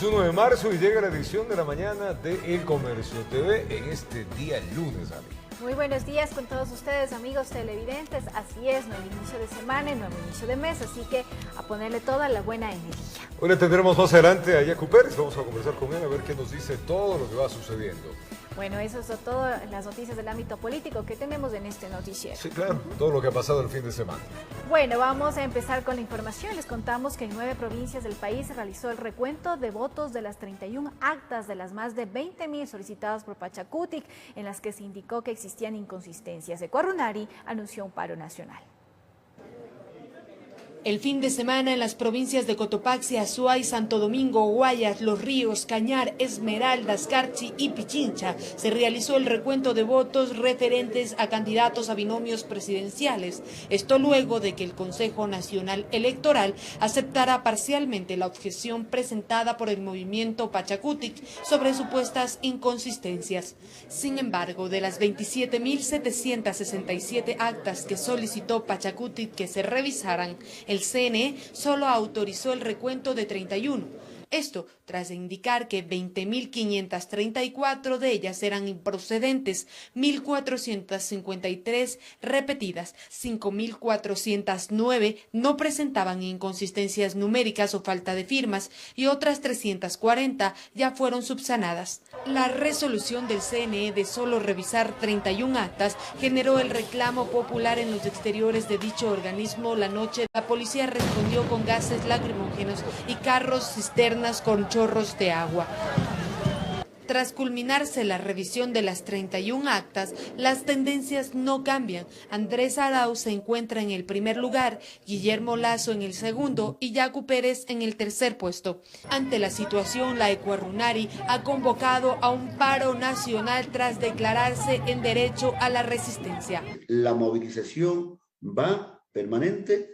1 de marzo y llega la edición de la mañana de El Comercio TV en este día lunes, amigos. Muy buenos días con todos ustedes, amigos televidentes. Así es, nuevo inicio de semana y nuevo inicio de mes, así que a ponerle toda la buena energía. Hoy le tendremos más adelante a Yacu Pérez, vamos a conversar con él a ver qué nos dice todo lo que va sucediendo. Bueno, eso es todo las noticias del ámbito político que tenemos en este noticiero. Sí, claro, todo lo que ha pasado el fin de semana. Bueno, vamos a empezar con la información. Les contamos que en 9 provincias del país se realizó el recuento de votos de las 31 actas de las más de 20.000 solicitadas por Pachacutic, en las que se indicó que existían inconsistencias. Ecuarunari anunció un paro nacional. El fin de semana en las provincias de Cotopaxi, Azuay, Santo Domingo, Guayas, Los Ríos, Cañar, Esmeraldas, Carchi y Pichincha se realizó el recuento de votos referentes a candidatos a binomios presidenciales. Esto luego de que el Consejo Nacional Electoral aceptara parcialmente la objeción presentada por el movimiento Pachacutic sobre supuestas inconsistencias. Sin embargo, de las 27.767 actas que solicitó Pachacutic que se revisaran, el CNE solo autorizó el recuento de 31. Esto tras indicar que 20.534 de ellas eran improcedentes, 1.453 repetidas, 5.409 no presentaban inconsistencias numéricas o falta de firmas y otras 340 ya fueron subsanadas. La resolución del CNE de solo revisar 31 actas generó el reclamo popular en los exteriores de dicho organismo. La noche, la policía respondió con gases lacrimógenos y carros cisternas con chorros de agua. Tras culminarse la revisión de las 31 actas, las tendencias no cambian. Andrés Arauz se encuentra en el primer lugar, Guillermo Lazo en el segundo y Yacu Pérez en el tercer puesto. Ante la situación, la Ecuarunari ha convocado a un paro nacional tras declararse en derecho a la resistencia. La movilización va permanente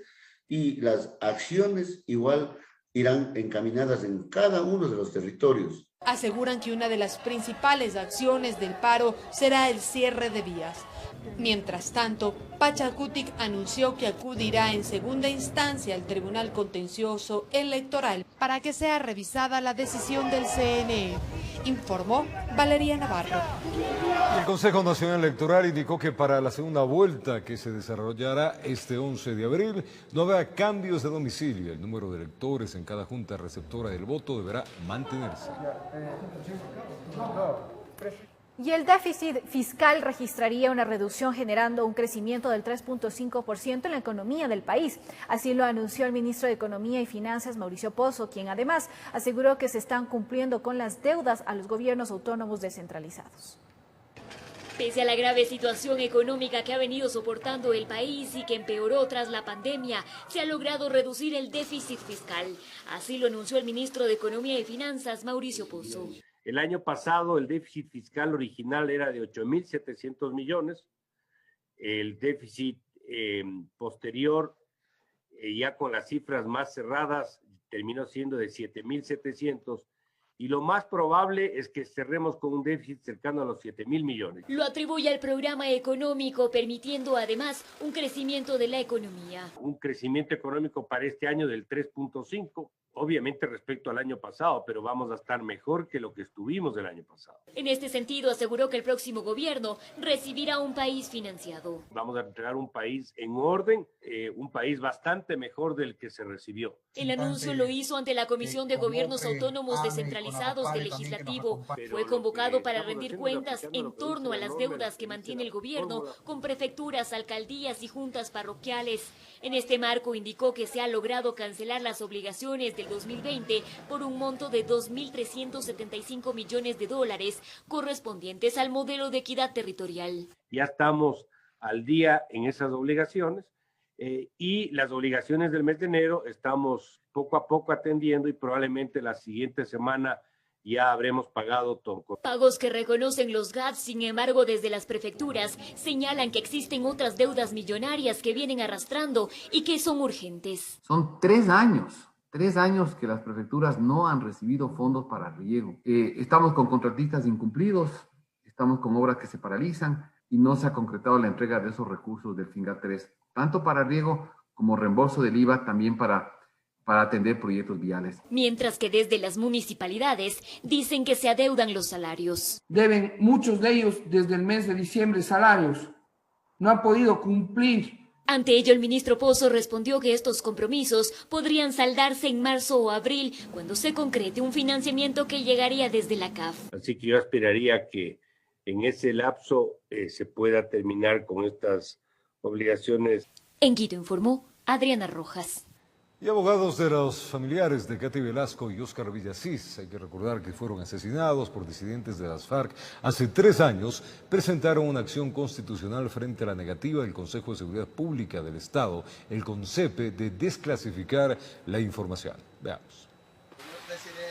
y las acciones igual irán encaminadas en cada uno de los territorios. Aseguran que una de las principales acciones del paro será el cierre de vías. Mientras tanto, Pachacutic anunció que acudirá en segunda instancia al Tribunal Contencioso Electoral para que sea revisada la decisión del CNE, informó Valeria Navarro. El Consejo Nacional Electoral indicó que para la segunda vuelta que se desarrollará este 11 de abril no habrá cambios de domicilio. El número de electores en cada junta receptora del voto deberá mantenerse. Y el déficit fiscal registraría una reducción generando un crecimiento del 3.5% en la economía del país. Así lo anunció el ministro de Economía y Finanzas, Mauricio Pozo, quien además aseguró que se están cumpliendo con las deudas a los gobiernos autónomos descentralizados. Pese a la grave situación económica que ha venido soportando el país y que empeoró tras la pandemia, se ha logrado reducir el déficit fiscal. Así lo anunció el ministro de Economía y Finanzas, Mauricio Pozo. El año pasado el déficit fiscal original era de 8.700 millones. El déficit posterior, ya con las cifras más cerradas, terminó siendo de 7.700. Y lo más probable es que cerremos con un déficit cercano a los 7.000 millones. Lo atribuye al programa económico, permitiendo además un crecimiento de la economía. Un crecimiento económico para este año del 3.5%. Obviamente respecto al año pasado, pero vamos a estar mejor que lo que estuvimos el año pasado. En este sentido, aseguró que el próximo gobierno recibirá un país financiado. Vamos a entregar un país en orden, un país bastante mejor del que se recibió. El anuncio lo hizo ante la Comisión de Gobiernos Autónomos Descentralizados del Legislativo. Fue convocado para rendir cuentas en torno a las deudas que mantiene el gobierno con prefecturas, alcaldías y juntas parroquiales. En este marco indicó que se ha logrado cancelar las obligaciones del 2020 por un monto de $2.375 millones correspondientes al modelo de equidad territorial. Ya estamos al día en esas obligaciones y las obligaciones del mes de enero estamos poco a poco atendiendo y probablemente la siguiente semana ya habremos pagado todo. Pagos que reconocen los GATS, sin embargo, desde las prefecturas señalan que existen otras deudas millonarias que vienen arrastrando y que son urgentes. Son 3 años que las prefecturas no han recibido fondos para riego. Estamos con contratistas incumplidos, estamos con obras que se paralizan y no se ha concretado la entrega de esos recursos del FINGA 3, tanto para riego como reembolso del IVA, también para para atender proyectos viales. Mientras que desde las municipalidades dicen que se adeudan los salarios. Deben muchos de ellos desde el mes de diciembre salarios. No han podido cumplir. Ante ello, el ministro Pozo respondió que estos compromisos podrían saldarse en marzo o abril, cuando se concrete un financiamiento que llegaría desde la CAF. Así que yo esperaría que en ese lapso se pueda terminar con estas obligaciones. En Quito informó Adriana Rojas. Y abogados de los familiares de Katy Velasco y Óscar Villasís, hay que recordar que fueron asesinados por disidentes de las FARC hace 3 años, presentaron una acción constitucional frente a la negativa del Consejo de Seguridad Pública del Estado, el CONSEPE, de desclasificar la información. Veamos.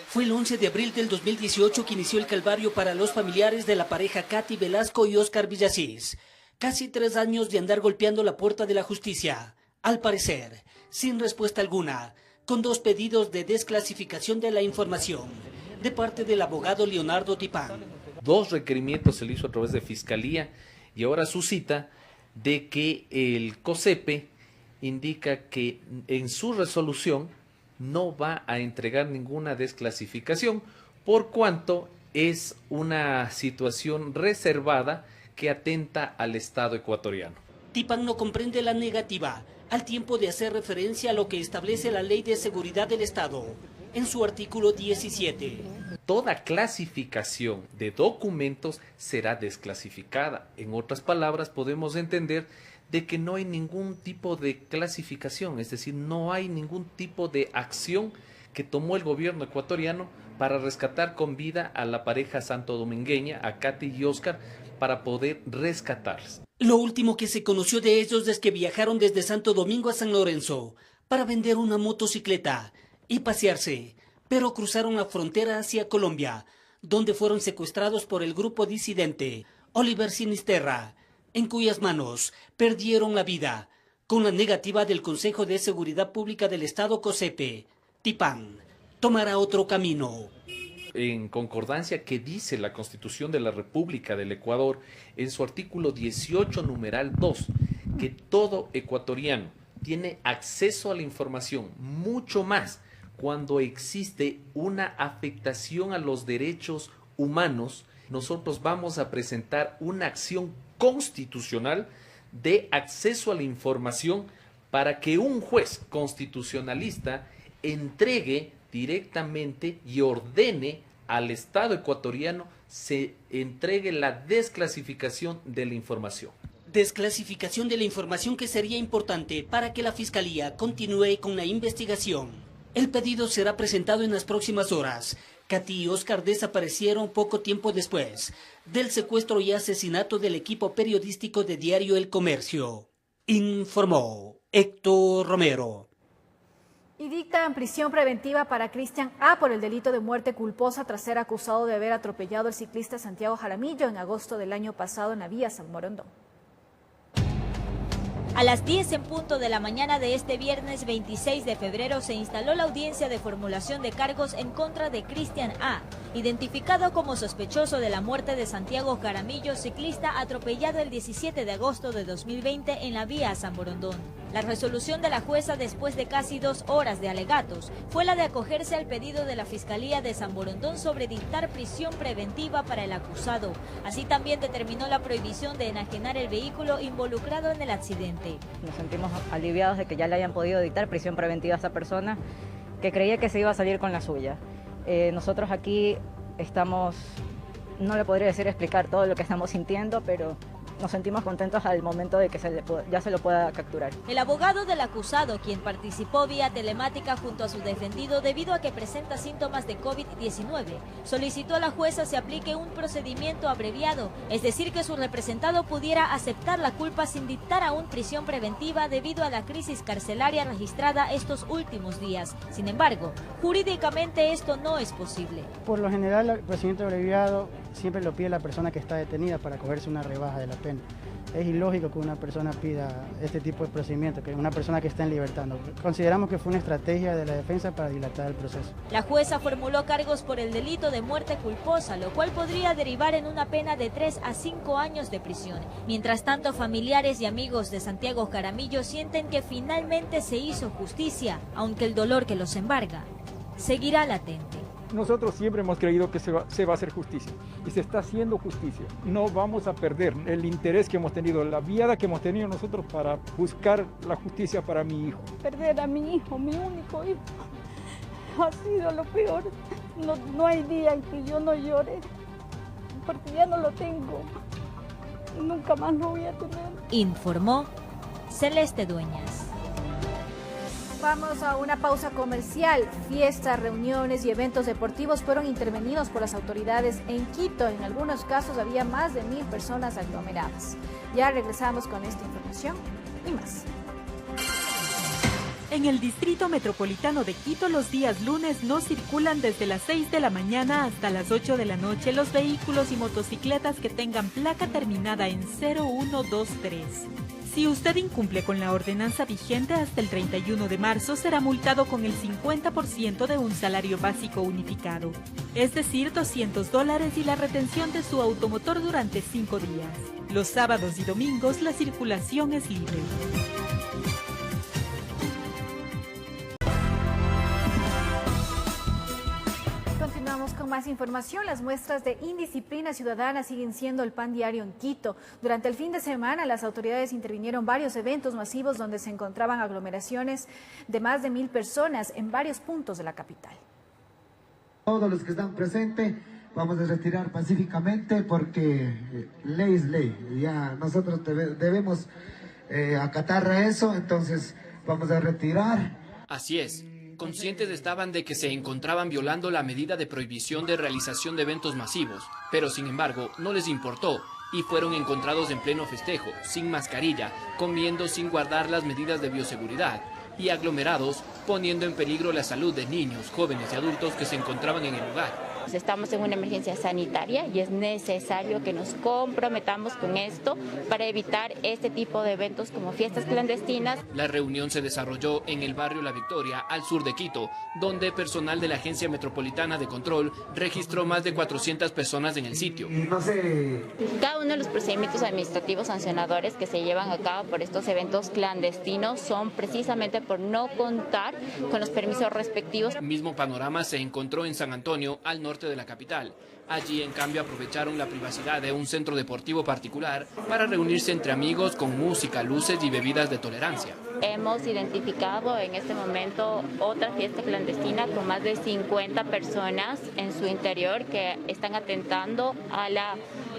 Fue el 11 de abril del 2018 que inició el calvario para los familiares de la pareja Katy Velasco y Óscar Villasís. Casi 3 años de andar golpeando la puerta de la justicia. Al parecer, sin respuesta alguna, con 2 pedidos de desclasificación de la información de parte del abogado Leonardo Tipán. 2 requerimientos se le hizo a través de Fiscalía y ahora suscita de que el COSEPE indica que en su resolución no va a entregar ninguna desclasificación por cuanto es una situación reservada que atenta al Estado ecuatoriano. Tipán no comprende la negativa, al tiempo de hacer referencia a lo que establece la Ley de Seguridad del Estado, en su artículo 17. Toda clasificación de documentos será desclasificada. En otras palabras, podemos entender de que no hay ningún tipo de clasificación, es decir, no hay ningún tipo de acción que tomó el gobierno ecuatoriano para rescatar con vida a la pareja santodomingueña, a Katy y Óscar, para poder rescatarles. Lo último que se conoció de ellos es que viajaron desde Santo Domingo a San Lorenzo para vender una motocicleta y pasearse, pero cruzaron la frontera hacia Colombia, donde fueron secuestrados por el grupo disidente Oliver Sinisterra, en cuyas manos perdieron la vida, con la negativa del Consejo de Seguridad Pública del Estado COSEPE. Tipán tomará otro camino. En concordancia que dice la Constitución de la República del Ecuador, en su artículo 18, numeral 2, que todo ecuatoriano tiene acceso a la información, mucho más cuando existe una afectación a los derechos humanos. Nosotros vamos a presentar una acción constitucional de acceso a la información para que un juez constitucionalista entregue directamente y ordene al Estado ecuatoriano se entregue la desclasificación de la información. Desclasificación de la información que sería importante para que la Fiscalía continúe con la investigación. El pedido será presentado en las próximas horas. Katy y Óscar desaparecieron poco tiempo después del secuestro y asesinato del equipo periodístico de Diario El Comercio. Informó Héctor Romero. Y dictan prisión preventiva para Cristian A. por el delito de muerte culposa tras ser acusado de haber atropellado al ciclista Santiago Jaramillo en agosto del año pasado en la vía San Borondón. A las 10 en punto de la mañana de este viernes 26 de febrero se instaló la audiencia de formulación de cargos en contra de Cristian A., identificado como sospechoso de la muerte de Santiago Jaramillo, ciclista atropellado el 17 de agosto de 2020 en la vía San Borondón. La resolución de la jueza, después de casi 2 horas de alegatos, fue la de acogerse al pedido de la Fiscalía de San Borondón sobre dictar prisión preventiva para el acusado. Así también determinó la prohibición de enajenar el vehículo involucrado en el accidente. Nos sentimos aliviados de que ya le hayan podido dictar prisión preventiva a esa persona que creía que se iba a salir con la suya. Nosotros aquí estamos, no le podría explicar todo lo que estamos sintiendo, pero nos sentimos contentos al momento de que ya se lo pueda capturar. El abogado del acusado, quien participó vía telemática junto a su defendido debido a que presenta síntomas de COVID-19, solicitó a la jueza se aplique un procedimiento abreviado, es decir, que su representado pudiera aceptar la culpa sin dictar aún prisión preventiva debido a la crisis carcelaria registrada estos últimos días. Sin embargo, jurídicamente esto no es posible. Por lo general, el procedimiento abreviado siempre lo pide la persona que está detenida para cogerse una rebaja de la pena. Es ilógico que una persona pida este tipo de procedimiento, que una persona que está en libertad. ¿No? Consideramos que fue una estrategia de la defensa para dilatar el proceso. La jueza formuló cargos por el delito de muerte culposa, lo cual podría derivar en una pena de 3 a 5 años de prisión. Mientras tanto, familiares y amigos de Santiago Jaramillo sienten que finalmente se hizo justicia, aunque el dolor que los embarga seguirá latente. Nosotros siempre hemos creído que se va a hacer justicia y se está haciendo justicia. No vamos a perder el interés que hemos tenido, la viada que hemos tenido nosotros para buscar la justicia para mi hijo. Perder a mi hijo, mi único hijo, ha sido lo peor. No hay día en que yo no llore, porque ya no lo tengo. Nunca más lo voy a tener. Informó Celeste Dueñas. Vamos a una pausa comercial. Fiestas, reuniones y eventos deportivos fueron intervenidos por las autoridades en Quito. En algunos casos había más de 1.000 personas aglomeradas. Ya regresamos con esta información y más. En el Distrito Metropolitano de Quito, los días lunes no circulan desde las 6 de la mañana hasta las 8 de la noche los vehículos y motocicletas que tengan placa terminada en 0123. Si usted incumple con la ordenanza vigente hasta el 31 de marzo, será multado con el 50% de un salario básico unificado, es decir, $200 y la retención de su automotor durante 5 días. Los sábados y domingos la circulación es libre. Continuamos con más información. Las muestras de indisciplina ciudadana siguen siendo el pan diario en Quito. Durante el fin de semana, las autoridades intervinieron varios eventos masivos donde se encontraban aglomeraciones de más de 1.000 personas en varios puntos de la capital. Todos los que están presentes vamos a retirar pacíficamente porque ley es ley. Ya nosotros debemos acatar a eso, entonces vamos a retirar. Así es. Conscientes estaban de que se encontraban violando la medida de prohibición de realización de eventos masivos, pero sin embargo no les importó y fueron encontrados en pleno festejo, sin mascarilla, comiendo sin guardar las medidas de bioseguridad y aglomerados, poniendo en peligro la salud de niños, jóvenes y adultos que se encontraban en el lugar. Estamos en una emergencia sanitaria y es necesario que nos comprometamos con esto para evitar este tipo de eventos como fiestas clandestinas. La reunión se desarrolló en el barrio La Victoria, al sur de Quito, donde personal de la Agencia Metropolitana de Control registró más de 400 personas en el sitio. Cada uno de los procedimientos administrativos sancionadores que se llevan a cabo por estos eventos clandestinos son precisamente por no contar con los permisos respectivos. Mismo panorama se encontró en San Antonio, al norte de la capital. Allí, en cambio, aprovecharon la privacidad de un centro deportivo particular para reunirse entre amigos con música, luces y bebidas de tolerancia. Hemos identificado en este momento otra fiesta clandestina con más de 50 personas en su interior que están atentando a la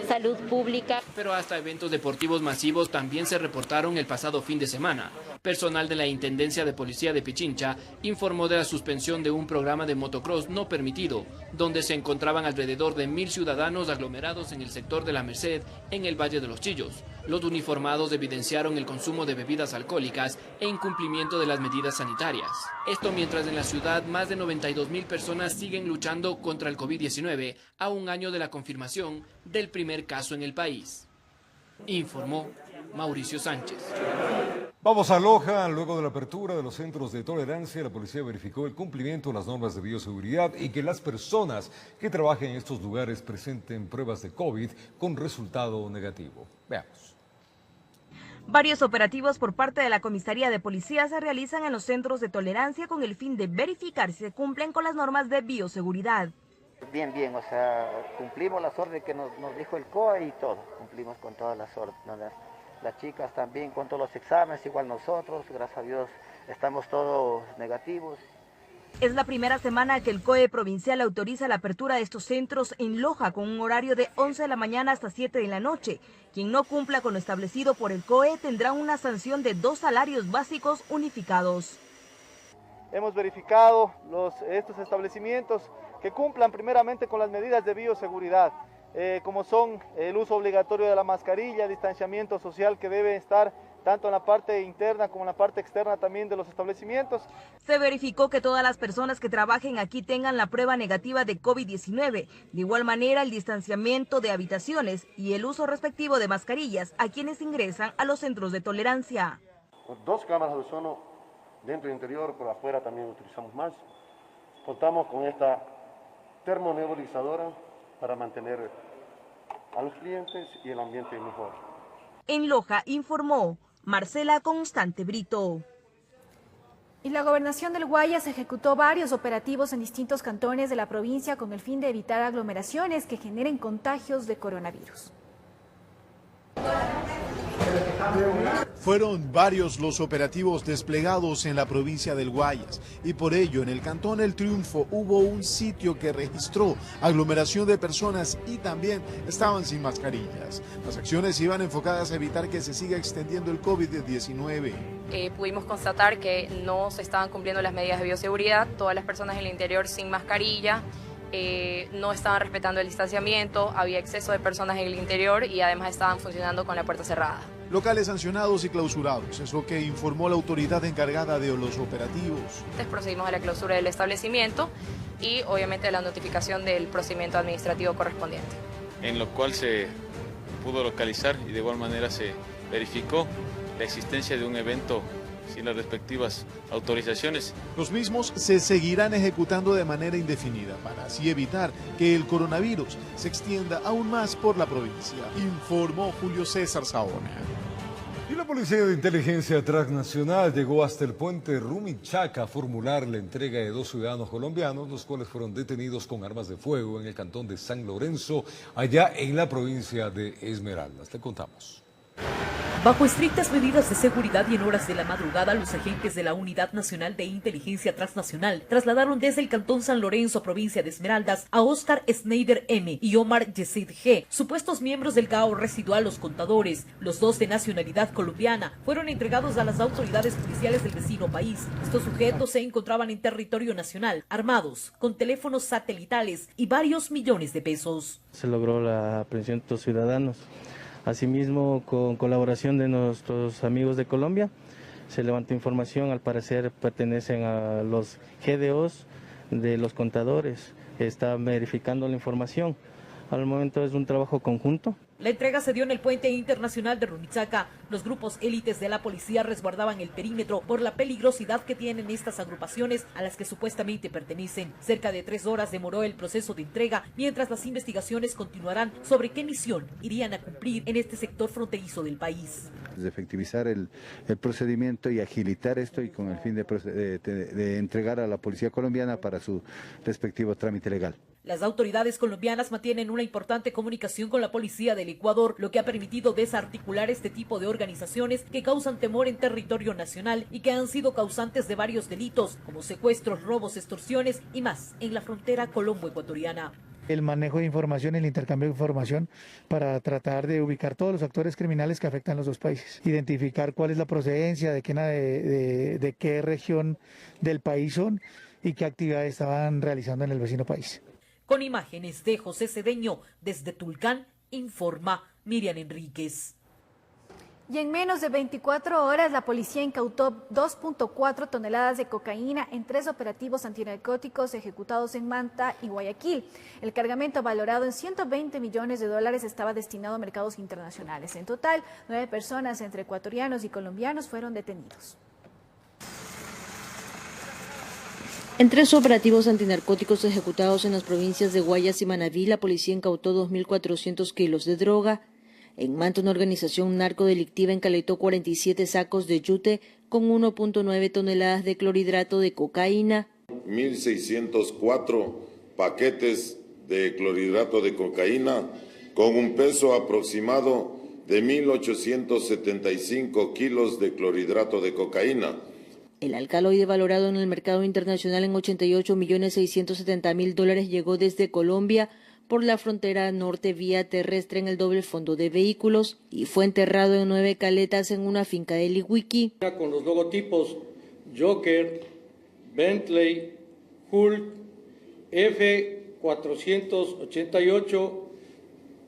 salud pública. Pero hasta eventos deportivos masivos también se reportaron el pasado fin de semana. Personal de la Intendencia de Policía de Pichincha informó de la suspensión de un programa de motocross no permitido, donde se encontraban alrededor de 1.000 ciudadanos aglomerados en el sector de La Merced, en el Valle de los Chillos. Los uniformados evidenciaron el consumo de bebidas alcohólicas e incumplimiento de las medidas sanitarias. Esto mientras en la ciudad más de 92.000 personas siguen luchando contra el COVID-19 a un año de la confirmación del primer caso en el país. Informó Mauricio Sánchez. Vamos a Loja. Luego de la apertura de los centros de tolerancia, la policía verificó el cumplimiento de las normas de bioseguridad y que las personas que trabajen en estos lugares presenten pruebas de COVID con resultado negativo. Veamos. Varios operativos por parte de la Comisaría de Policía se realizan en los centros de tolerancia con el fin de verificar si se cumplen con las normas de bioseguridad. Bien, o sea, cumplimos las órdenes que nos dijo el COE y todo, cumplimos con todas las órdenes. Las chicas también con todos los exámenes, igual nosotros, gracias a Dios estamos todos negativos. Es la primera semana que el COE provincial autoriza la apertura de estos centros en Loja con un horario de 11 de la mañana hasta 7 de la noche. Quien no cumpla con lo establecido por el COE tendrá una sanción de 2 salarios básicos unificados. Hemos verificado estos establecimientos que cumplan primeramente con las medidas de bioseguridad, como son el uso obligatorio de la mascarilla, distanciamiento social que debe estar tanto en la parte interna como en la parte externa también de los establecimientos. Se verificó que todas las personas que trabajen aquí tengan la prueba negativa de COVID-19. De igual manera, el distanciamiento de habitaciones y el uso respectivo de mascarillas a quienes ingresan a los centros de tolerancia. 2 cámaras de ozono dentro y interior, por afuera también utilizamos más. Contamos con esta termonebulizadora para mantener a los clientes y el ambiente mejor. En Loja informó Marcela Constante Brito. Y la gobernación del Guayas ejecutó varios operativos en distintos cantones de la provincia con el fin de evitar aglomeraciones que generen contagios de coronavirus. Fueron varios los operativos desplegados en la provincia del Guayas y por ello en el cantón El Triunfo hubo un sitio que registró aglomeración de personas y también estaban sin mascarillas. Las acciones iban enfocadas a evitar que se siga extendiendo el COVID-19. Pudimos constatar que no se estaban cumpliendo las medidas de bioseguridad, todas las personas en el interior sin mascarilla. No estaban respetando el distanciamiento, había exceso de personas en el interior y además estaban funcionando con la puerta cerrada. Locales sancionados y clausurados, es lo que informó la autoridad encargada de los operativos. Entonces procedimos a la clausura del establecimiento y obviamente a la notificación del procedimiento administrativo correspondiente. En lo cual se pudo localizar y de igual manera se verificó la existencia de un evento sin las respectivas autorizaciones. Los mismos se seguirán ejecutando de manera indefinida para así evitar que el coronavirus se extienda aún más por la provincia, informó Julio César Saona. Y la Policía de Inteligencia Transnacional llegó hasta el puente Rumichaca a formular la entrega de 2 ciudadanos colombianos, los cuales fueron detenidos con armas de fuego en el cantón de San Lorenzo, allá en la provincia de Esmeraldas. Te contamos. Bajo estrictas medidas de seguridad y en horas de la madrugada, los agentes de la Unidad Nacional de Inteligencia Transnacional trasladaron desde el Cantón San Lorenzo, provincia de Esmeraldas, a Oscar Schneider M. y Omar Yesid G., supuestos miembros del GAO residual Los Contadores. Los 2 de nacionalidad colombiana fueron entregados a las autoridades policiales del vecino país. Estos sujetos se encontraban en territorio nacional, armados, con teléfonos satelitales y varios millones de pesos. Se logró la aprehensión de estos ciudadanos. Asimismo, con colaboración de nuestros amigos de Colombia, se levantó información, al parecer pertenecen a los GDOs de Los Contadores. Está verificando la información. Al momento es un trabajo conjunto. La entrega se dio en el puente internacional de Rumichaca. Los grupos élites de la policía resguardaban el perímetro por la peligrosidad que tienen estas agrupaciones a las que supuestamente pertenecen. Cerca de 3 horas demoró el proceso de entrega, mientras las investigaciones continuarán sobre qué misión irían a cumplir en este sector fronterizo del país. Efectivizar el procedimiento y agilitar esto y con el fin de entregar a la policía colombiana para su respectivo trámite legal. Las autoridades colombianas mantienen una importante comunicación con la policía del Ecuador, lo que ha permitido desarticular este tipo de organizaciones que causan temor en territorio nacional y que han sido causantes de varios delitos, como secuestros, robos, extorsiones y más en la frontera colombo-ecuatoriana. El manejo de información, el intercambio de información para tratar de ubicar todos los actores criminales que afectan a los 2 países. Identificar cuál es la procedencia, de qué región del país son y qué actividades estaban realizando en el vecino país. Con imágenes de José Cedeño, desde Tulcán, informa Miriam Enríquez. Y en menos de 24 horas, la policía incautó 2.4 toneladas de cocaína en 3 operativos antinarcóticos ejecutados en Manta y Guayaquil. El cargamento, valorado en $120 millones, estaba destinado a mercados internacionales. En total, 9 personas, entre ecuatorianos y colombianos, fueron detenidos. En 3 operativos antinarcóticos ejecutados en las provincias de Guayas y Manabí, la policía incautó 2.400 kilos de droga. En Manta, una organización narcodelictiva encaletó 47 sacos de yute con 1.9 toneladas de clorhidrato de cocaína. 1.604 paquetes de clorhidrato de cocaína con un peso aproximado de 1.875 kilos de clorhidrato de cocaína. El alcaloide, valorado en el mercado internacional en $88.670.000, llegó desde Colombia por la frontera norte vía terrestre en el doble fondo de vehículos y fue enterrado en 9 caletas en una finca de Lihuiqui. Con los logotipos Joker, Bentley, Hulk, F488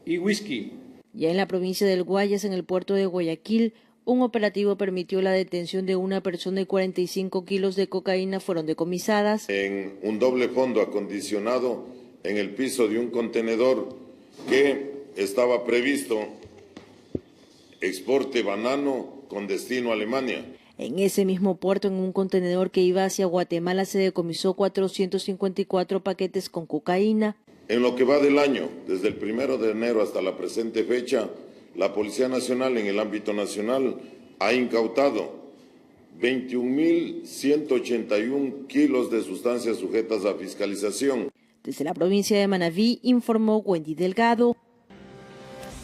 y Whisky. Ya en la provincia del Guayas, en el puerto de Guayaquil, Un operativo permitió la detención de una persona y 45 kilos de cocaína fueron decomisadas. En un doble fondo acondicionado en el piso de un contenedor que estaba previsto exporte banano con destino a Alemania. En ese mismo puerto, en un contenedor que iba hacia Guatemala, se decomisó 454 paquetes con cocaína. En lo que va del año, desde el 1 de enero hasta la presente fecha, la Policía Nacional en el ámbito nacional ha incautado 21.181 kilos de sustancias sujetas a fiscalización. Desde la provincia de Manabí, informó Wendy Delgado.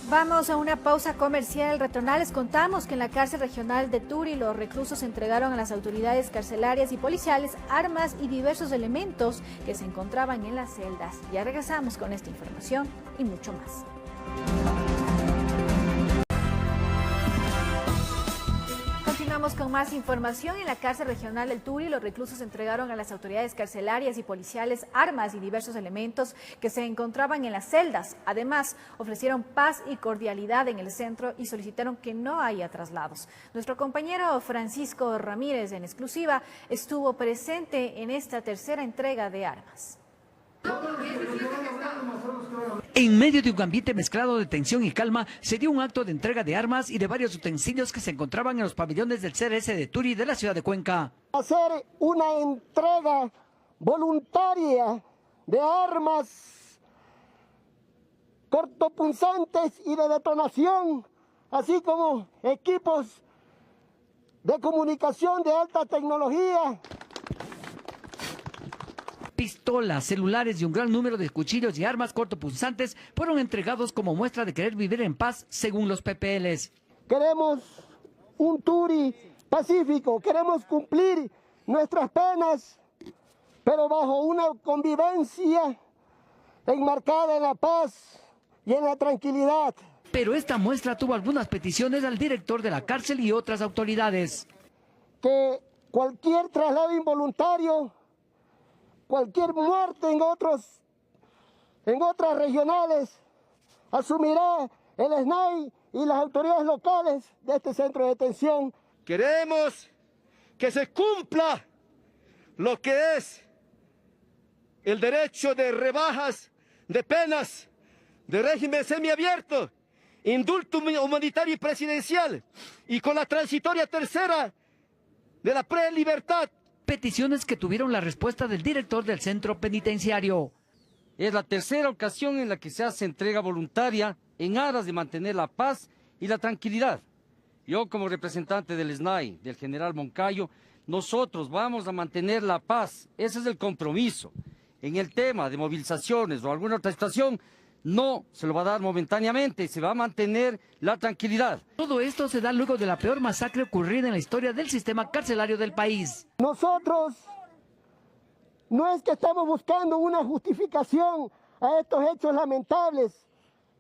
Vamos a una pausa comercial. Retornar, les contamos que en la cárcel regional de Turi los reclusos entregaron a las autoridades carcelarias y policiales armas y diversos elementos que se encontraban en las celdas. Ya regresamos con esta información y mucho más. Continuamos con más información. En la cárcel regional del Turi, los reclusos entregaron a las autoridades carcelarias y policiales armas y diversos elementos que se encontraban en las celdas. Además, ofrecieron paz y cordialidad en el centro y solicitaron que no haya traslados. Nuestro compañero Francisco Ramírez, en exclusiva, estuvo presente en esta tercera entrega de armas. En medio de un ambiente mezclado de tensión y calma, se dio un acto de entrega de armas y de varios utensilios que se encontraban en los pabellones del CRS de Turi de la ciudad de Cuenca. Hacer una entrega voluntaria de armas cortopunzantes y de detonación, así como equipos de comunicación de alta tecnología. Pistolas, celulares y un gran número de cuchillos y armas cortopunzantes fueron entregados como muestra de querer vivir en paz, según los PPLs. Queremos un Turi pacífico, queremos cumplir nuestras penas, pero bajo una convivencia enmarcada en la paz y en la tranquilidad. Pero esta muestra tuvo algunas peticiones al director de la cárcel y otras autoridades. Que cualquier traslado involuntario, cualquier muerte en otras regionales, asumirá el SNAI y las autoridades locales de este centro de detención. Queremos que se cumpla lo que es el derecho de rebajas de penas, de régimen semiabierto, indulto humanitario y presidencial, y con la transitoria tercera de la prelibertad. Peticiones que tuvieron la respuesta del director del centro penitenciario. Es la tercera ocasión en la que se hace entrega voluntaria en aras de mantener la paz y la tranquilidad. Yo, como representante del SNAI, del general Moncayo, nosotros vamos a mantener la paz. Ese es el compromiso. En el tema de movilizaciones o alguna otra situación, no se lo va a dar momentáneamente, se va a mantener la tranquilidad. Todo esto se da luego de la peor masacre ocurrida en la historia del sistema carcelario del país. Nosotros no es que estamos buscando una justificación a estos hechos lamentables,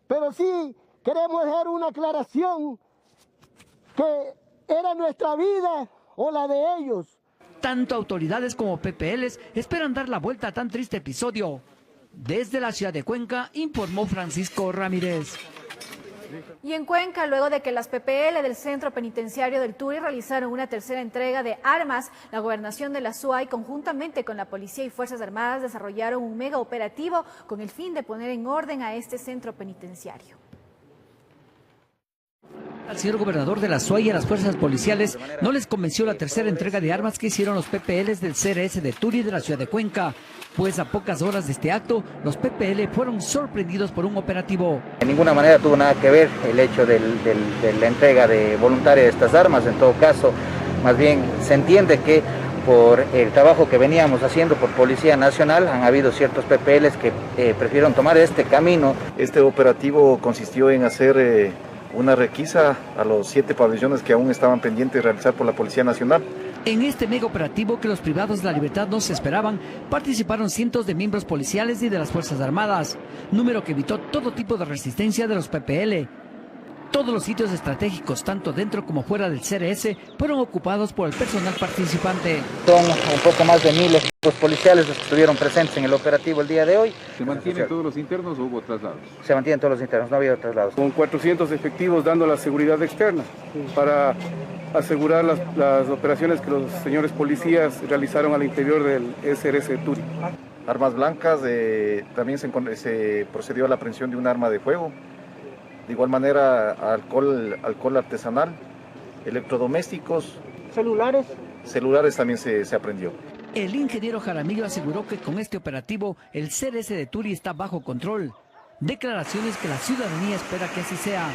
pero sí queremos dejar una aclaración que era nuestra vida o la de ellos. Tanto autoridades como PPLs esperan dar la vuelta a tan triste episodio. Desde la ciudad de Cuenca, informó Francisco Ramírez. Y en Cuenca, luego de que las PPL del Centro Penitenciario del Turi realizaron una tercera entrega de armas, la Gobernación de la SUAY, conjuntamente con la Policía y Fuerzas Armadas, desarrollaron un mega operativo con el fin de poner en orden a este centro penitenciario. Al señor gobernador de la SUAY y a las fuerzas policiales no les convenció la tercera entrega de armas que hicieron los PPLs del CRS de Turi de la ciudad de Cuenca, pues a pocas horas de este acto, los PPL fueron sorprendidos por un operativo. De ninguna manera tuvo nada que ver el hecho de la entrega voluntaria de estas armas. En todo caso, más bien se entiende que por el trabajo que veníamos haciendo por Policía Nacional, han habido ciertos PPLs que prefirieron tomar este camino. Este operativo consistió en hacer una requisa a los 7 pabellones que aún estaban pendientes de realizar por la Policía Nacional. En este mega operativo que los privados de la libertad no se esperaban, participaron cientos de miembros policiales y de las Fuerzas Armadas, número que evitó todo tipo de resistencia de los PPL. Todos los sitios estratégicos, tanto dentro como fuera del CRS, fueron ocupados por el personal participante. Son un poco más de 1000 efectivos policiales los que estuvieron presentes en el operativo el día de hoy. ¿Se mantienen todos los internos o hubo traslados? Se mantienen todos los internos, no había traslados. Con 400 efectivos dando la seguridad externa para asegurar las operaciones que los señores policías realizaron al interior del SRS de Turi. Armas blancas, también se procedió a la aprehensión de un arma de fuego. De igual manera, alcohol artesanal, electrodomésticos. Celulares también se aprendió. El ingeniero Jaramillo aseguró que con este operativo el CRS de Turi está bajo control. Declaraciones que la ciudadanía espera que así sea.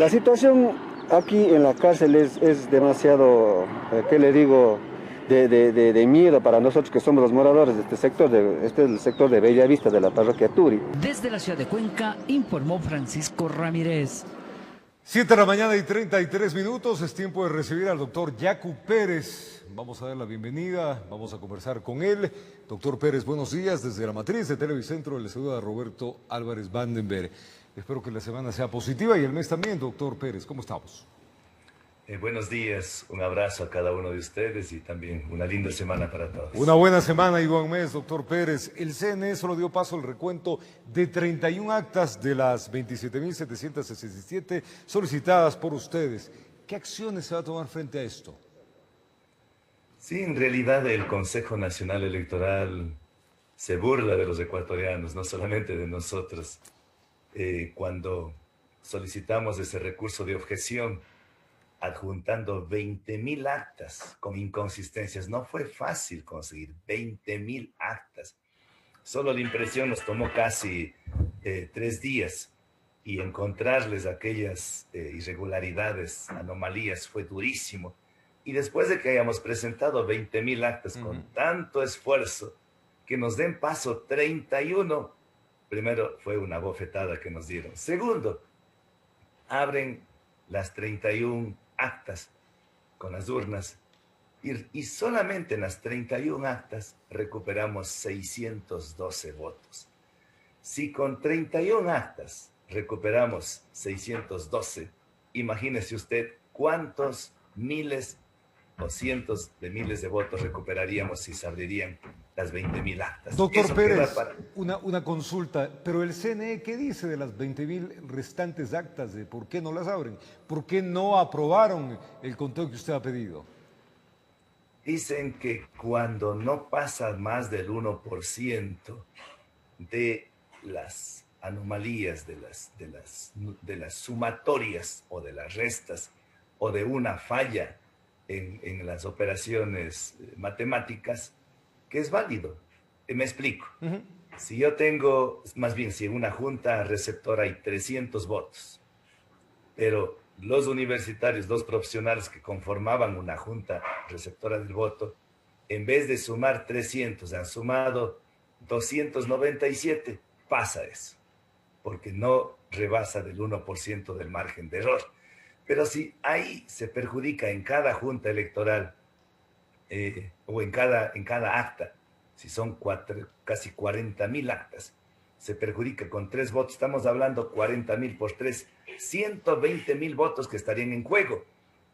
La situación aquí en la cárcel es demasiado, ¿qué le digo?, de miedo para nosotros que somos los moradores de este sector, este es el sector de Bellavista de la parroquia Turi. Desde la ciudad de Cuenca, informó Francisco Ramírez. 7 de la mañana y 33 minutos, es tiempo de recibir al doctor Yacu Pérez. Vamos a dar la bienvenida, vamos a conversar con él. Doctor Pérez, buenos días. Desde la matriz de Televicentro le saluda Roberto Álvarez Vandenberg. Espero que la semana sea positiva y el mes también, doctor Pérez. ¿Cómo estamos? Buenos días, un abrazo a cada uno de ustedes y también una linda semana para todos. Una buena semana y buen mes, doctor Pérez. El CNE solo dio paso al recuento de 31 actas de las 27.767 solicitadas por ustedes. ¿Qué acciones se va a tomar frente a esto? Sí, en realidad el Consejo Nacional Electoral se burla de los ecuatorianos, no solamente de nosotros. Cuando solicitamos ese recurso de objeción, adjuntando 20.000 actas con inconsistencias. No fue fácil conseguir 20.000 actas. Solo la impresión nos tomó casi 3 días y encontrarles aquellas irregularidades, anomalías, fue durísimo. Y después de que hayamos presentado 20.000 actas con tanto esfuerzo, que nos den paso 31, primero fue una bofetada que nos dieron. Segundo, abren las 31 actas con las urnas y solamente en las 31 actas recuperamos 612 votos. Si con 31 actas recuperamos 612, imagínese usted cuántos miles o cientos de miles de votos recuperaríamos si se abrirían las 20.000 actas. Doctor Pérez, una consulta, pero el CNE, ¿qué dice de las 20.000 restantes actas? ¿De por qué no las abren? ¿Por qué no aprobaron el conteo que usted ha pedido? Dicen que cuando no pasa más del 1% de las anomalías, de las sumatorias o de las restas o de una falla en las operaciones matemáticas, que es válido. Me explico. Si yo tengo, más bien, si en una junta receptora hay 300 votos, pero los universitarios, los profesionales que conformaban una junta receptora del voto, en vez de sumar 300, han sumado 297, pasa eso, porque no rebasa del 1% del margen de error. Pero si ahí se perjudica en cada junta electoral o en cada acta, si son casi 40.000 actas, se perjudica con 3 votos, estamos hablando 40.000 por 3, 120.000 votos que estarían en juego.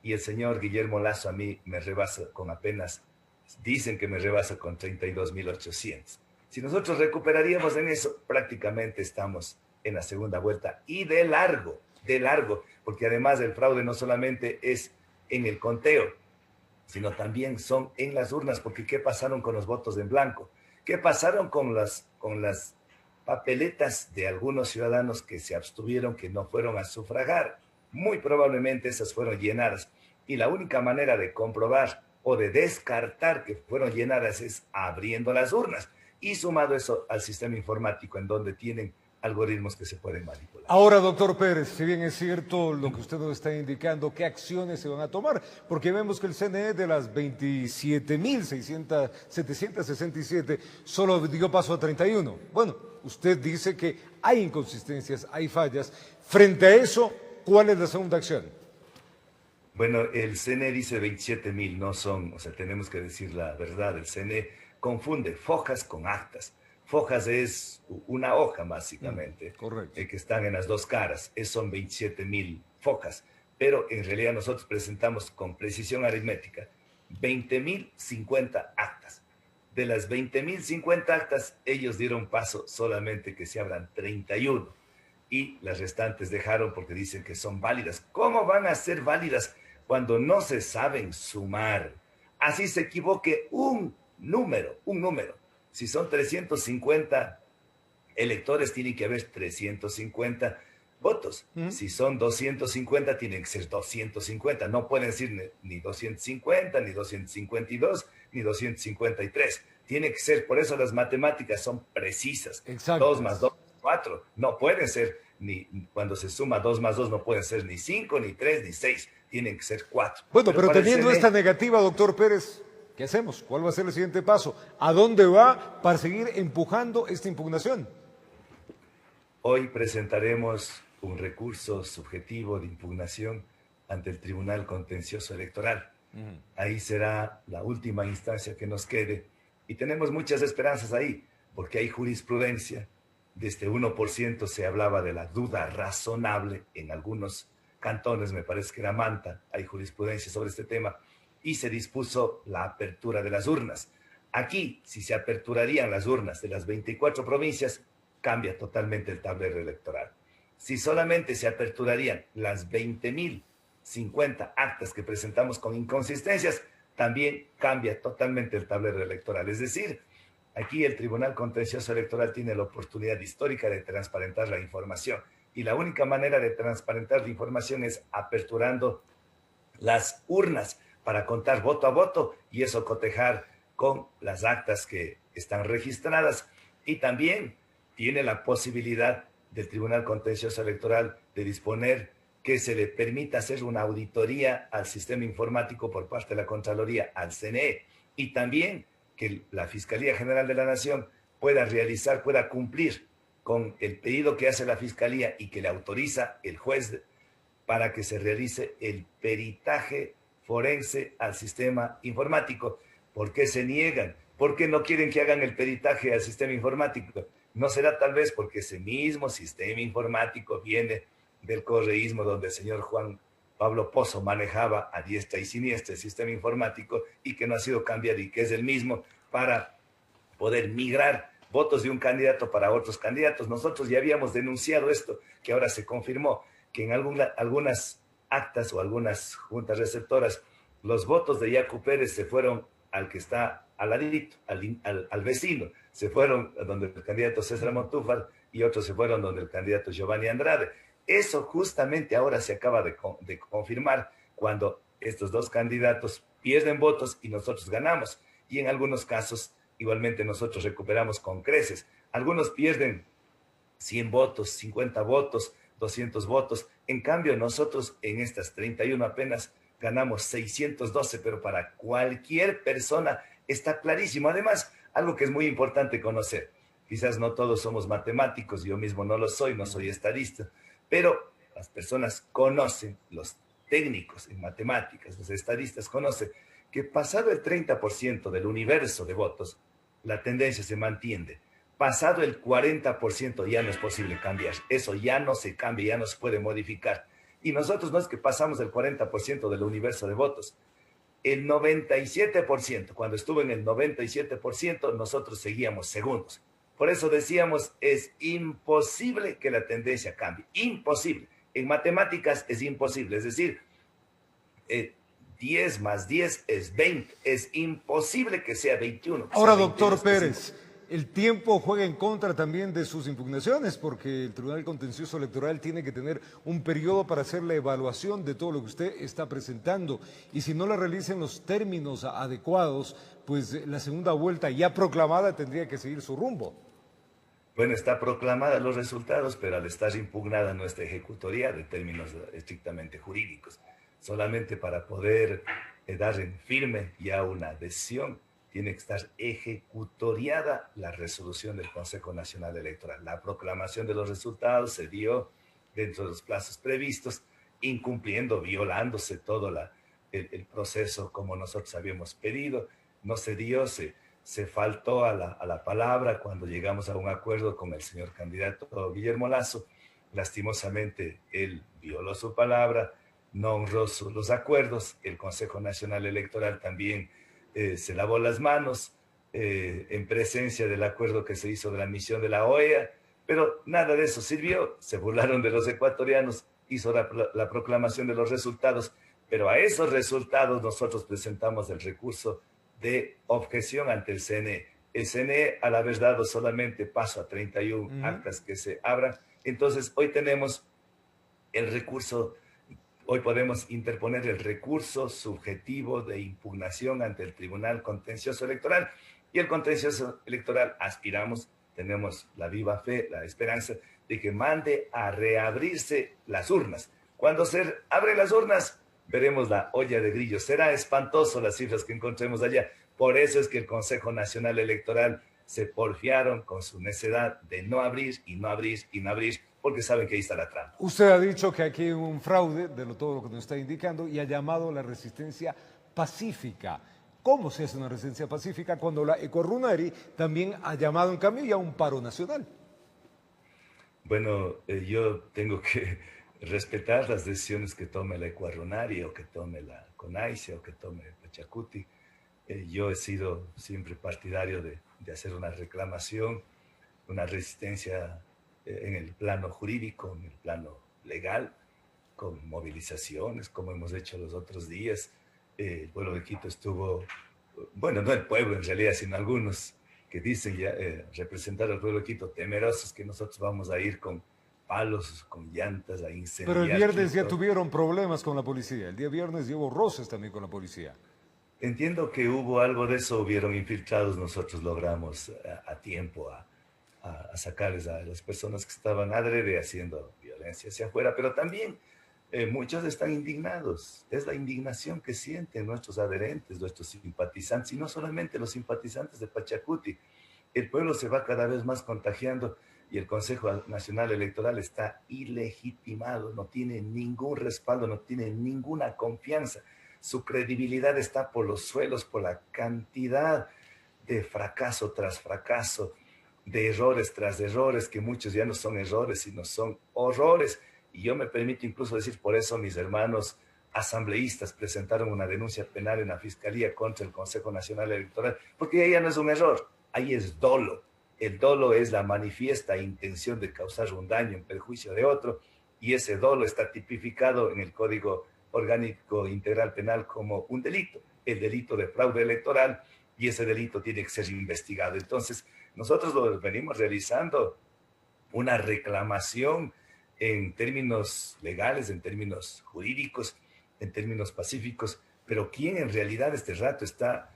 Y el señor Guillermo Lasso a mí me rebasa con apenas, dicen que me rebasa con 32.800. Si nosotros recuperaríamos en eso, prácticamente estamos en la segunda vuelta y de largo, porque además el fraude no solamente es en el conteo, sino también son en las urnas, porque ¿qué pasaron con los votos en blanco? ¿Qué pasaron con las papeletas de algunos ciudadanos que se abstuvieron, que no fueron a sufragar? Muy probablemente esas fueron llenadas. Y la única manera de comprobar o de descartar que fueron llenadas es abriendo las urnas y sumado eso al sistema informático en donde tienen algoritmos que se pueden manipular. Ahora, doctor Pérez, si bien es cierto lo que usted nos está indicando, ¿qué acciones se van a tomar? Porque vemos que el CNE de las 27.767 solo dio paso a 31. Bueno, usted dice que hay inconsistencias, hay fallas. Frente a eso, ¿cuál es la segunda acción? Bueno, el CNE dice 27.000, no son, o sea, tenemos que decir la verdad. El CNE confunde fojas con actas. Fojas es una hoja, básicamente, correcto. Que están en las dos caras. Son 27.000 fojas. Pero en realidad nosotros presentamos con precisión aritmética 20.050 actas. De las 20.050 actas, ellos dieron paso solamente que se abran 31. Y las restantes dejaron porque dicen que son válidas. ¿Cómo van a ser válidas cuando no se saben sumar? Así se equivoque un número. Si son 350 electores, tiene que haber 350 votos. Si son 250, tienen que ser 250. No pueden decir ni 250, ni 252, ni 253. Tiene que ser, por eso las matemáticas son precisas. Exacto. 2 más 2, 4. No pueden ser, cuando se suma 2 más 2, no pueden ser ni 5, ni 3, ni 6. Tienen que ser 4. Bueno, pero teniendo esta negativa, doctor Pérez, ¿qué hacemos? ¿Cuál va a ser el siguiente paso? ¿A dónde va para seguir empujando esta impugnación? Hoy presentaremos un recurso subjetivo de impugnación ante el Tribunal Contencioso Electoral. Ahí será la última instancia que nos quede y tenemos muchas esperanzas ahí, porque hay jurisprudencia. De este 1% se hablaba de la duda razonable en algunos cantones, me parece que era Manta, hay jurisprudencia sobre este tema, y se dispuso la apertura de las urnas. Aquí, si se aperturarían las urnas de las 24 provincias, cambia totalmente el tablero electoral. Si solamente se aperturarían las 20.050 actas que presentamos con inconsistencias, también cambia totalmente el tablero electoral. Es decir, aquí el Tribunal Contencioso Electoral tiene la oportunidad histórica de transparentar la información. Y la única manera de transparentar la información es aperturando las urnas para contar voto a voto y eso cotejar con las actas que están registradas. Y también tiene la posibilidad del Tribunal Contencioso Electoral de disponer que se le permita hacer una auditoría al sistema informático por parte de la Contraloría, al CNE, y también que la Fiscalía General de la Nación pueda cumplir con el pedido que hace la Fiscalía y que le autoriza el juez para que se realice el peritaje forense al sistema informático. ¿Por qué se niegan? ¿Por qué no quieren que hagan el peritaje al sistema informático? ¿No será tal vez porque ese mismo sistema informático viene del correísmo donde el señor Juan Pablo Pozo manejaba a diestra y siniestra el sistema informático y que no ha sido cambiado y que es el mismo para poder migrar votos de un candidato para otros candidatos? Nosotros ya habíamos denunciado esto, que ahora se confirmó, que en algunas actas o algunas juntas receptoras, los votos de Yacu Pérez se fueron al que está al ladito, al vecino. Se fueron donde el candidato César Montúfar y otros se fueron donde el candidato Giovanni Andrade. Eso justamente ahora se acaba de confirmar cuando estos dos candidatos pierden votos y nosotros ganamos. Y en algunos casos, igualmente nosotros recuperamos con creces. Algunos pierden 100 votos, 50 votos, 200 votos. En cambio, nosotros en estas 31 apenas ganamos 612, pero para cualquier persona está clarísimo. Además, algo que es muy importante conocer. Quizás no todos somos matemáticos, yo mismo no lo soy, no soy estadista, pero las personas conocen, los técnicos en matemáticas, los estadistas conocen que pasado el 30% del universo de votos, la tendencia se mantiene. Pasado el 40% ya no es posible cambiar. Eso ya no se cambia, ya no se puede modificar. Y nosotros no es que pasamos el 40% del universo de votos. El 97%, cuando estuvo en el 97%, nosotros seguíamos segundos. Por eso decíamos, es imposible que la tendencia cambie. Imposible. En matemáticas es imposible. Es decir, 10 más 10 es 20. Es imposible que sea 21. Ahora, doctor Pérez, el tiempo juega en contra también de sus impugnaciones, porque el Tribunal Contencioso Electoral tiene que tener un periodo para hacer la evaluación de todo lo que usted está presentando. Y si no la realiza en los términos adecuados, pues la segunda vuelta ya proclamada tendría que seguir su rumbo. Bueno, está proclamada los resultados, pero al estar impugnada nuestra ejecutoría de términos estrictamente jurídicos, solamente para poder dar en firme ya una decisión, tiene que estar ejecutoriada la resolución del Consejo Nacional Electoral. La proclamación de los resultados se dio dentro de los plazos previstos, incumpliendo, violándose todo el proceso como nosotros habíamos pedido. No se dio, se se faltó a la palabra cuando llegamos a un acuerdo con el señor candidato Guillermo Lasso. Lastimosamente, él violó su palabra, no honró los acuerdos. El Consejo Nacional Electoral también se lavó las manos en presencia del acuerdo que se hizo de la misión de la OEA, pero nada de eso sirvió. Se burlaron de los ecuatorianos, hizo la proclamación de los resultados, pero a esos resultados nosotros presentamos el recurso de objeción ante el CNE. El CNE, al haber dado solamente paso a 31 actas que se abran, entonces hoy tenemos el recurso, hoy podemos interponer el recurso subjetivo de impugnación ante el Tribunal Contencioso Electoral. Y el Contencioso Electoral aspiramos, tenemos la viva fe, la esperanza de que mande a reabrirse las urnas. Cuando se abren las urnas, veremos la olla de grillos. Será espantoso las cifras que encontremos allá. Por eso es que el Consejo Nacional Electoral se porfiaron con su necedad de no abrir y no abrir y no abrir, porque saben que ahí está la trampa. Usted ha dicho que aquí hay un fraude de todo lo que nos está indicando y ha llamado a la resistencia pacífica. ¿Cómo se hace una resistencia pacífica cuando la Ecorunari también ha llamado en cambio ya a un paro nacional? Bueno, yo tengo que respetar las decisiones que tome la Ecorunari o que tome la CONAICE o que tome Pachacuti. Yo he sido siempre partidario de hacer una reclamación, una resistencia en el plano jurídico, en el plano legal, con movilizaciones, como hemos hecho los otros días. El pueblo de Quito estuvo, bueno, no el pueblo en realidad, sino algunos que dicen ya representar al pueblo de Quito, temerosos que nosotros vamos a ir con palos, con llantas, a incendiar. Pero el viernes Quito. ya tuvieron problemas con la policía. El día viernes hubo roces también con la policía. Entiendo que hubo algo de eso, hubieron infiltrados, nosotros logramos a tiempo a sacarles a las personas que estaban adrede haciendo violencia hacia afuera, pero también muchos están indignados. Es la indignación que sienten nuestros adherentes, nuestros simpatizantes, y no solamente los simpatizantes de Pachacuti. El pueblo se va cada vez más contagiando y el Consejo Nacional Electoral está ilegitimado, no tiene ningún respaldo, no tiene ninguna confianza. Su credibilidad está por los suelos, por la cantidad de fracaso tras fracaso, de errores tras errores, que muchos ya no son errores, sino son horrores. Y yo me permito incluso decir, por eso mis hermanos asambleístas presentaron una denuncia penal en la Fiscalía contra el Consejo Nacional Electoral, porque ahí ya no es un error, ahí es dolo. El dolo es la manifiesta intención de causar un daño en perjuicio de otro, y ese dolo está tipificado en el Código Orgánico Integral Penal como un delito, el delito de fraude electoral, y ese delito tiene que ser investigado. Entonces, nosotros lo venimos realizando una reclamación en términos legales, en términos jurídicos, en términos pacíficos, pero quien en realidad este rato está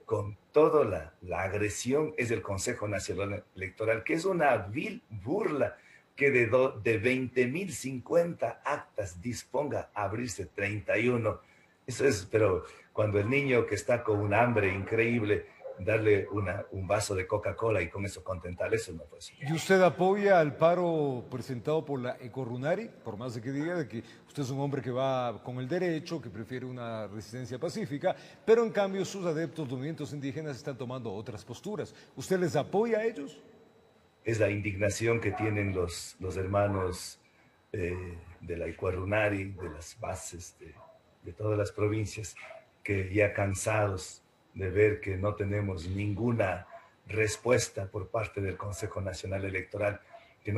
con toda la agresión es el Consejo Nacional Electoral, que es una vil burla que de 20.050 actas disponga a abrirse 31. Eso es, pero cuando el niño que está con un hambre increíble, darle un vaso de Coca-Cola y con eso contentarle, eso no puede ser. ¿Y usted apoya al paro presentado por la Ecorunari? Por más de que diga de que usted es un hombre que va con el derecho, que prefiere una resistencia pacífica, pero en cambio sus adeptos, los movimientos indígenas, están tomando otras posturas. ¿Usted les apoya a ellos? Es la indignación que tienen los hermanos de la Ecorunari, de las bases de todas las provincias, que ya cansados de ver que no tenemos ninguna respuesta por parte del Consejo Nacional Electoral, que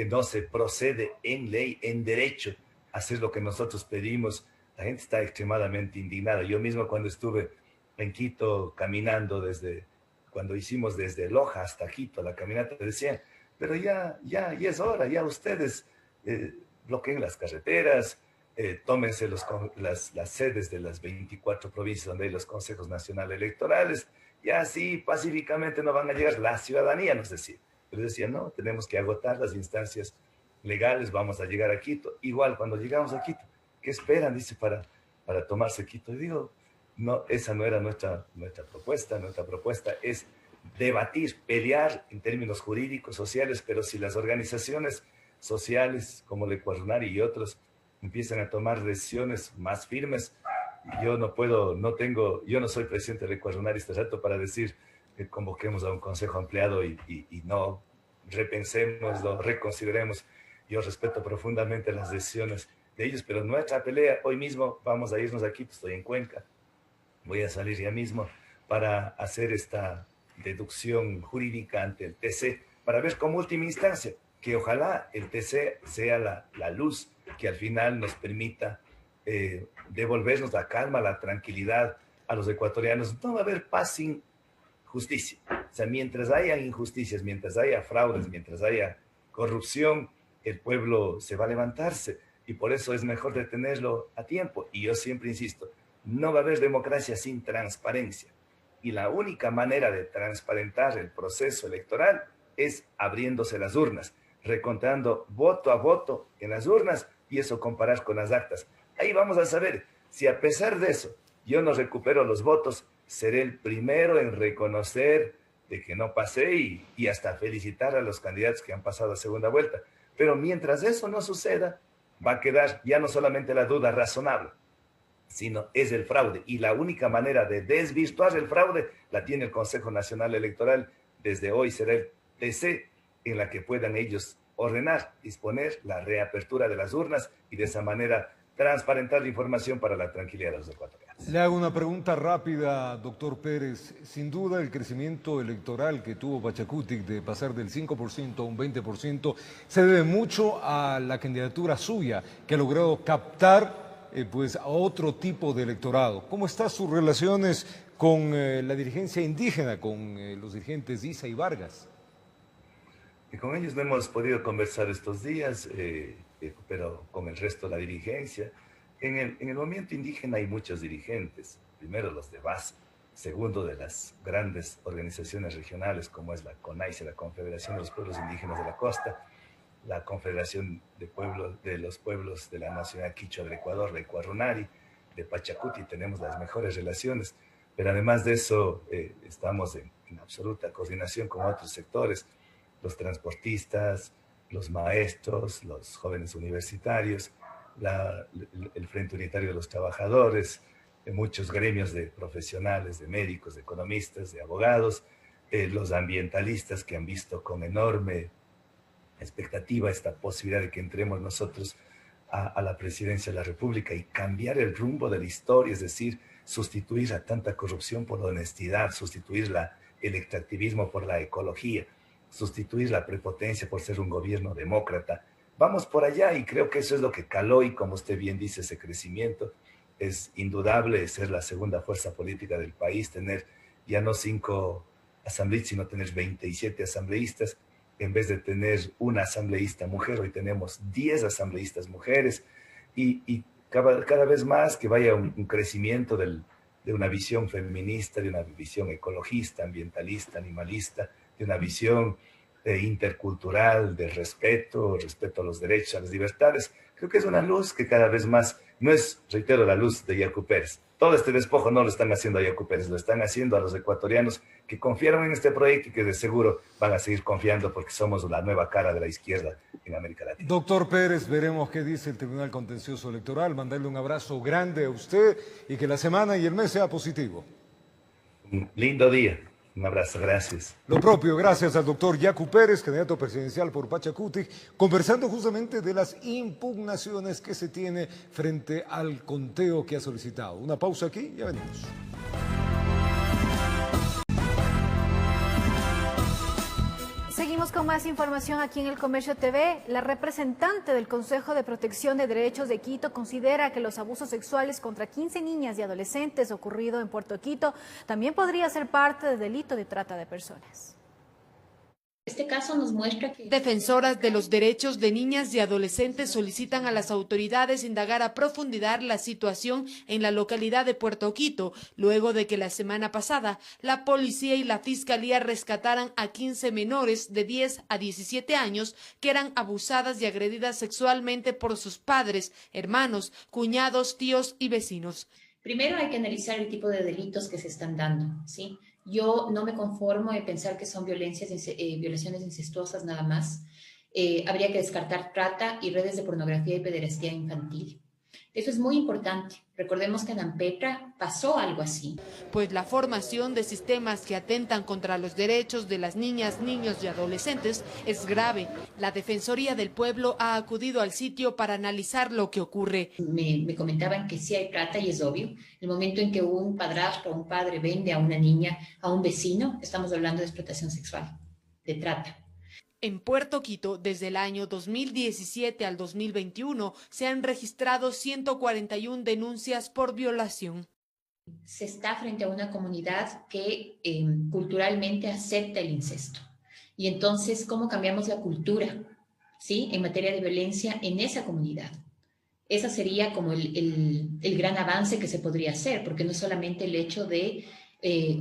no se procede en ley, en derecho, a hacer lo que nosotros pedimos. La gente está extremadamente indignada. Yo mismo cuando estuve en Quito caminando cuando hicimos desde Loja hasta Quito la caminata, decían, pero ya es hora, ya ustedes bloqueen las carreteras, tómense las sedes de las 24 provincias donde hay los consejos nacionales electorales, y así pacíficamente no van a llegar. La ciudadanía nos decía. Pero decía, no, tenemos que agotar las instancias legales, vamos a llegar a Quito. Igual, cuando llegamos a Quito, ¿qué esperan? Dice, para tomarse Quito. Y digo, no, esa no era nuestra propuesta. Nuestra propuesta es debatir, pelear en términos jurídicos, sociales, pero si las organizaciones sociales como la Ecorunari y otros empiezan a tomar decisiones más firmes, yo no soy presidente del Ecuador este rato para decir que convoquemos a un consejo ampliado y no repensémoslo, reconsideremos. Yo respeto profundamente las decisiones de ellos, pero nuestra pelea, hoy mismo vamos a irnos aquí, pues estoy en Cuenca, voy a salir ya mismo para hacer esta deducción jurídica ante el TC, para ver como última instancia, que ojalá el TC sea la luz que al final nos permita devolvernos la calma, la tranquilidad a los ecuatorianos. No va a haber paz sin justicia. O sea, mientras haya injusticias, mientras haya fraudes, mientras haya corrupción, el pueblo se va a levantarse y por eso es mejor detenerlo a tiempo. Y yo siempre insisto, no va a haber democracia sin transparencia. Y la única manera de transparentar el proceso electoral es abriéndose las urnas, recontando voto a voto en las urnas y eso comparar con las actas. Ahí vamos a saber si a pesar de eso yo no recupero los votos, seré el primero en reconocer de que no pasé y hasta felicitar a los candidatos que han pasado a segunda vuelta. Pero mientras eso no suceda, va a quedar ya no solamente la duda razonable, sino es el fraude. Y la única manera de desvirtuar el fraude la tiene el Consejo Nacional Electoral. Desde hoy será el TC en la que puedan ellos ordenar, disponer la reapertura de las urnas y de esa manera transparentar la información para la tranquilidad de los ecuatorianos. Le hago una pregunta rápida, doctor Pérez. Sin duda el crecimiento electoral que tuvo Pachacutic de pasar del 5% a un 20% se debe mucho a la candidatura suya, que ha logrado captar pues a otro tipo de electorado. ¿Cómo están sus relaciones con la dirigencia indígena, con los dirigentes Issa y Vargas? Y con ellos no hemos podido conversar estos días, pero con el resto de la dirigencia. En el movimiento indígena hay muchos dirigentes, primero los de base, segundo de las grandes organizaciones regionales como es la CONAICE, la Confederación de los Pueblos Indígenas de la Costa, la Confederación de los Pueblos de la Nacionalidad Quichua del Ecuador, la Ecuarunari, de Pachacuti tenemos las mejores relaciones, pero además de eso estamos en absoluta coordinación con otros sectores, los transportistas, los maestros, los jóvenes universitarios, el Frente Unitario de los Trabajadores, muchos gremios de profesionales, de médicos, de economistas, de abogados, los ambientalistas que han visto con enorme expectativa esta posibilidad de que entremos nosotros a la presidencia de la República y cambiar el rumbo de la historia, es decir, sustituir a tanta corrupción por la honestidad, sustituir el extractivismo por la ecología, sustituir la prepotencia por ser un gobierno demócrata. Vamos por allá y creo que eso es lo que caló y como usted bien dice, ese crecimiento es indudable, ser la segunda fuerza política del país, tener ya no 5 asambleístas, sino tener 27 asambleístas, en vez de tener una asambleísta mujer, hoy tenemos 10 asambleístas mujeres y cada vez más que vaya un crecimiento de una visión feminista, de una visión ecologista, ambientalista, animalista, de una visión intercultural, de respeto a los derechos, a las libertades. Creo que es una luz que cada vez más, no es, reitero, la luz de Yacu Pérez. Todo este despojo no lo están haciendo a Yacu Pérez, lo están haciendo a los ecuatorianos que confiaron en este proyecto y que de seguro van a seguir confiando porque somos la nueva cara de la izquierda en América Latina. Doctor Pérez, veremos qué dice el Tribunal Contencioso Electoral. Mandarle un abrazo grande a usted y que la semana y el mes sea positivo. Un lindo día. Un abrazo, gracias. Lo propio, gracias al doctor Yacu Pérez, candidato presidencial por Pachacutic, conversando justamente de las impugnaciones que se tiene frente al conteo que ha solicitado. Una pausa aquí, ya venimos. Seguimos con más información aquí en El Comercio TV. La representante del Consejo de Protección de Derechos de Quito considera que los abusos sexuales contra 15 niñas y adolescentes ocurrido en Puerto Quito también podría ser parte del delito de trata de personas. Este caso nos muestra que defensoras de los derechos de niñas y adolescentes solicitan a las autoridades indagar a profundidad la situación en la localidad de Puerto Quito, luego de que la semana pasada la policía y la fiscalía rescataran a 15 menores de 10 a 17 años que eran abusadas y agredidas sexualmente por sus padres, hermanos, cuñados, tíos y vecinos. Primero hay que analizar el tipo de delitos que se están dando, ¿sí? Yo no me conformo de pensar que son violaciones incestuosas nada más. Habría que descartar trata y redes de pornografía y pederastía infantil. Eso es muy importante. Recordemos que en Ampetra pasó algo así. Pues la formación de sistemas que atentan contra los derechos de las niñas, niños y adolescentes es grave. La Defensoría del Pueblo ha acudido al sitio para analizar lo que ocurre. Me comentaban que sí hay trata y es obvio. El momento en que un padrastro o un padre vende a una niña a un vecino, estamos hablando de explotación sexual, de trata. En Puerto Quito, desde el año 2017 al 2021, se han registrado 141 denuncias por violación. Se está frente a una comunidad que culturalmente acepta el incesto. Y entonces, ¿cómo cambiamos la cultura, ¿sí?, en materia de violencia en esa comunidad? Esa sería como el gran avance que se podría hacer, porque no es solamente el hecho de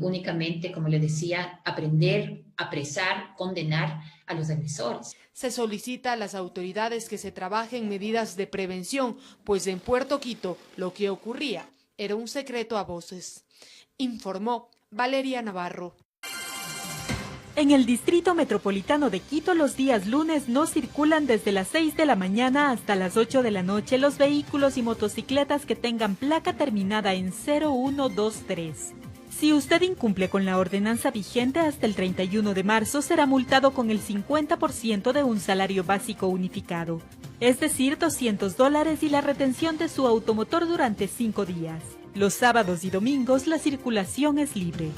únicamente, como le decía, aprender, apresar, condenar a los agresores. Se solicita a las autoridades que se trabajen medidas de prevención, pues en Puerto Quito lo que ocurría era un secreto a voces. Informó Valeria Navarro. En el Distrito Metropolitano de Quito, los días lunes no circulan desde las 6 de la mañana hasta las 8 de la noche los vehículos y motocicletas que tengan placa terminada en 0123. Si usted incumple con la ordenanza vigente hasta el 31 de marzo, será multado con el 50% de un salario básico unificado, es decir, $200 y la retención de su automotor durante 5 días. Los sábados y domingos la circulación es libre.